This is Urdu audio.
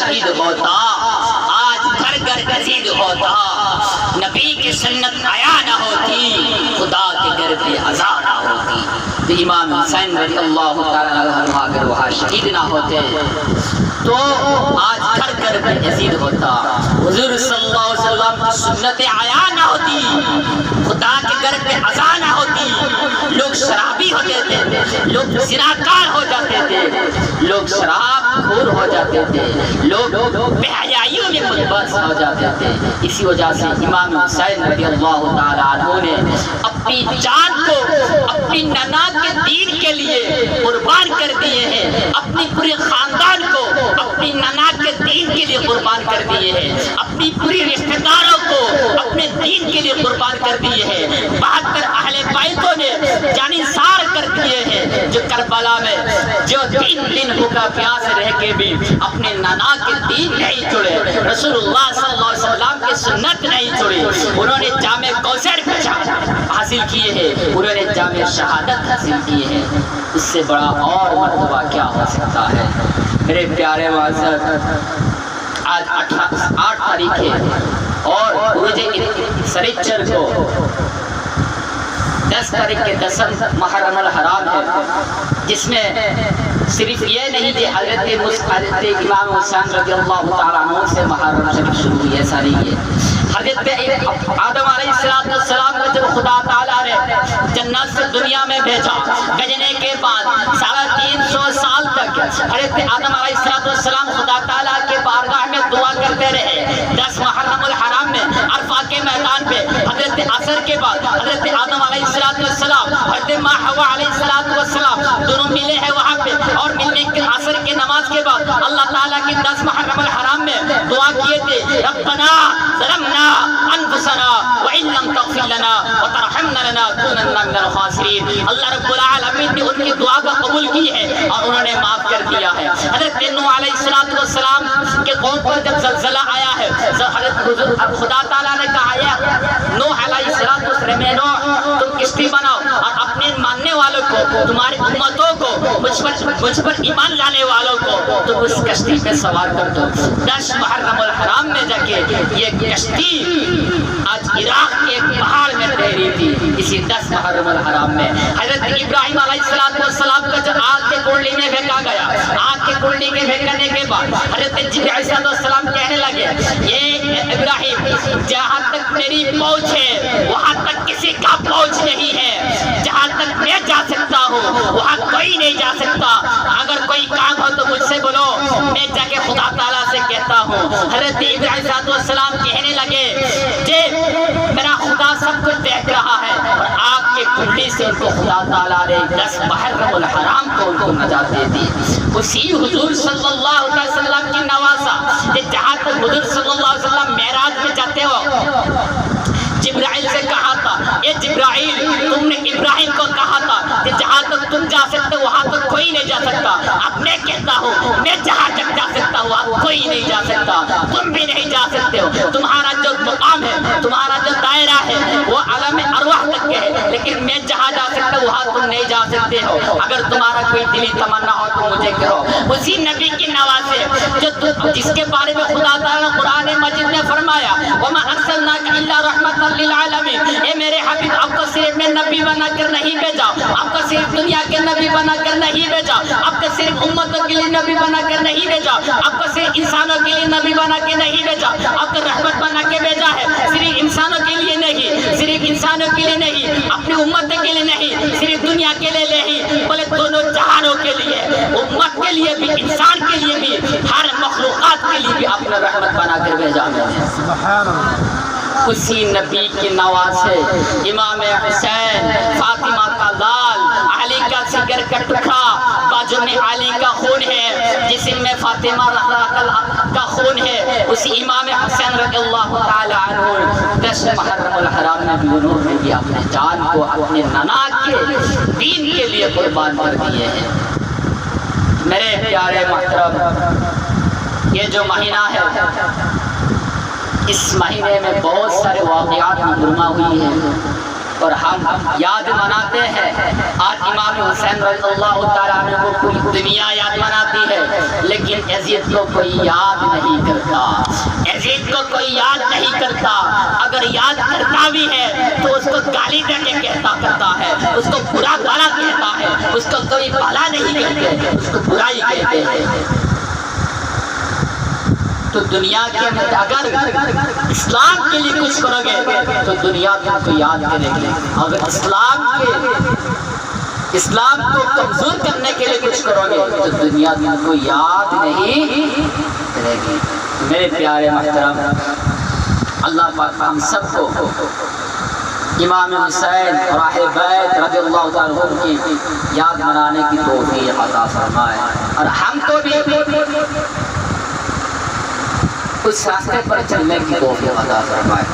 شہید ہوتا، آج گھر گھر یزید ہوتا، نبی کی سنت آیا نہ ہوتی، خدا کے گھر پہ عزا نہ ہوتی۔ تو امام حسین رضی اللہ تعالیٰ عنہ اگر وہاں شہید نہ ہوتے تو آج گھر گھر پہ یزید ہوتا، حضور صلی اللہ علیہ وسلم کی سنت آیا نہ ہوتی، خدا کے گھر پہ عزا نہ ہوتی، لوگ شرابی ہوتے تھے، لوگ زناکار ہو جاتے تھے، لوگ شراب خور ہو جاتے تھے، لوگ بے حیائیوں میں ملبس ہو جاتے تھے۔ اسی وجہ سے امام حسین رضی اللہ تعالیٰ عنہ نے اپنی جان کو اپنی ننا کے دین کے لیے قربان کر دیے ہیں، اپنی پورے خاندان کو اپنی ننا کے دین کے لیے قربان کر دیے ہیں، اپنی پوری رشتہ داروں کو اپنے دین کے لیے قربان کر دیے ہیں۔ 72 اہل بیتوں نے جان نثار کر دیے ہیں، جو کربلا میں جو 3 دن بھوکا پیاس رہ کے بھی اپنے نانا کے دین نہیں چھوڑے، رسول اللہ صلی اللہ علیہ وسلم کی سنت نہیں چھوڑی، انہوں نے جامع کوثر حاصل کیے ہیں، انہوں نے جامع شہادت حاصل کیے ہیں۔ اس سے بڑا اور مرتبہ کیا ہو سکتا ہے؟ میرے پیارے معزز، آج 8 تاریخ ہے اور روزے سنیچر کو 10 تاریخ کے 10 محرم الحرام ہے، جس میں صرف یہ نہیں کہ حضرت امام حسین رضی اللہ تعالیٰ عنہ سے محرم شریف شروع ہوئی، ایسا نہیں ہے۔ حضرت آدم علیہ السلام کو جب خدا تعالیٰ نے جنت سے دنیا میں بھیجا، بھیجنے کے بعد 350 سال تک حضرت آدم علیہ السلام خدا تعالیٰ کے بارگاہ میں دعا کرتے رہے۔ 10 محرم الحرام میں عرفہ کے میدان پہ حضرت عصر کے بعد حضرت آدم علیہ السلام حضرت ماں حوا علیہ السلام دونوں ملے ہیں وہاں پہ، اور ملنے کے عصر کی نماز کے بعد اللہ تعالیٰ کی 10 محرم الحرام میں دعا کیے تھے، ربنا ظلمنا انفسنا وان لم تغفر لنا وترحمنا لنكونن من الخاسرین۔ اللہ رب العالمین نے ان کی دعا کو قبول کی ہے اور انہوں نے معاف کر دیا ہے۔ حضرت نوح علیہ السلام کے قوم پر جب زلزلہ آیا ہے، حضرت خدا تعالیٰ نے کہا ہے نوح علیہ السلام، نوح تم کشتی بناؤ اور اپنے ماننے والوں کو، تمہاری امتوں کو، مجھ پر ایمان لانے والوں کو تم اس کشتی پہ سوار کر دو۔ 10 محرم الحرام میں جا کے یہ کشتی آج عراق کے ایک پہاڑ میں ٹھہری تھی، اسی 10 محرم الحرام میں۔ حضرت ابراہیم علیہ السلام کا جب آگ کے کنڈلی میں پھینکا گیا، آگ کے کنڈلی میں پھینکنے کے بعد حضرت جبرائیل علیہ السلام کہنے لگے، یہ ابراہیم جہاں تک میری پہنچ ہے وہاں تک کسی کا پہنچ نہیں ہے، جہاں تک میں جا سکتا ہوں وہاں کوئی نہیں جا سکتا، اگر کوئی کام ہو تو مجھ سے بولو، میں جا کے خدا تعالیٰ سے کہتا ہوں۔ حضرت ابراہیم علیہ السلام کہنے لگے کہ میرا خدا سب کچھ دیکھ رہا ہے، اور آگ کے کنڈلی سے ان کو خدا تعالیٰ نے 10 محرم الحرام کو ان کو نجات دے دی۔ اسی حضور صلی اللہ علیہ وسلم کی نوازا کہ جہاں تک حضور صلی اللہ علیہ وسلم معراج میں جاتے ہو، جبرائیل سے کہا تھا، اے جبرائیل تم نے ابراہیم کو کہا تھا کہ جہاں تک تم جا سکتے وہاں تک کوئی نہیں جا سکتا، اب میں کہتا ہوں میں جہاں تک جا سکتا ہوں وہاں کوئی نہیں جا سکتا، تم بھی نہیں جا سکتے ہو۔ تمہارا جو مقام ہے، تمہارا جو دائرہ ہے وہ عالم ارواح تک کے ہے، لیکن میں جہاں جا سکتا ہوں وہاں تم نہیں جا سکتے ہو۔ اگر تمہارا کوئی دلی تمنا ہو تو مجھے کہو۔ اسی نبی کی نوازے جس کے بارے میں خدا تعالیٰ قرآن مجید نے فرمایا، وَمَا أَرْسَلْنَاكَ إِلَّا رَحْمَةً لِلْعَالَمِينَ، اے میرے حبیب آپ کو صرف میں نبی بنا کر نہیں بھیجا، آپ کو صرف دنیا کے نبی بنا کر نہیں بھیجا، آپ کو صرف امتوں کے لیے نبی بنا کر نہیں بھیجا، آپ کو صرف انسانوں کے لیے نبی بنا کے نہیں بھیجا، آپ کو رحمت بنا کے بھیجا ہے، صرف انسانوں کے لیے نہیں، صرف انسانوں کے لیے نہیں، اپنی امت کے لیے نہیں، صرف دنیا کے لیے نہیں، بلکہ دونوں جہانوں کے لیے، امت کے لیے بھی، انسان کے لیے بھی، ہر مخلوقات کے لیے بھی آپ نے رحمت بنا کر بھیجا ہے۔ سبحان اللہ۔ اسی نبی کی نواسے امام حسین، فاطمہ کا لال، علی کا جگر کا ٹکڑا، باجو میں علی کا خون ہے، جسم میں فاطمہ کا خون ہے، اسی امام حسین رضی اللہ تعالی عنہ 10 محرم الحرام میں بھی انہوں نے بھی اپنے جان کو اپنے ننا کے دین کے لیے قربان کر دیے ہیں۔ میرے پیارے محترم، یہ جو مہینہ ہے اس مہینے میں بہت سارے واقعات نما ہوئی ہیں، اور ہم یاد مناتے ہیں. آج امام حسین رضی اللہ تعالیٰ عنہ کو پوری دنیا یاد مناتی ہے، لیکن یزید کو کوئی یاد نہیں کرتا. یزید کو کوئی یاد نہیں کرتا. اگر یاد کرتا بھی ہے تو اس کو گالی دے کے کہتا کرتا ہے، اس کو برا بھلا کہتا ہے، اس کو کوئی بھلا نہیں کہتے، اس کو برائی کہتے ہیں. تو دنیا کے اندر اگر اسلام کے لیے کچھ کرو گے تو دنیا تم کو یاد کرے گی. اگر اسلام کو کمزور کرنے کے لیے کچھ کرو گے تو دنیا تم کو یاد نہیں کرے گی. میرے پیارے محترم، اللہ پاک ہم سب کو امام حسین اور اہل بیت رضی اللہ تعالیٰ عنہ کی یاد منانے کی توفیق عطا فرمائے، اور ہم کو بھی اس راستے پر چلنے کی توفیق عطا فرمائے.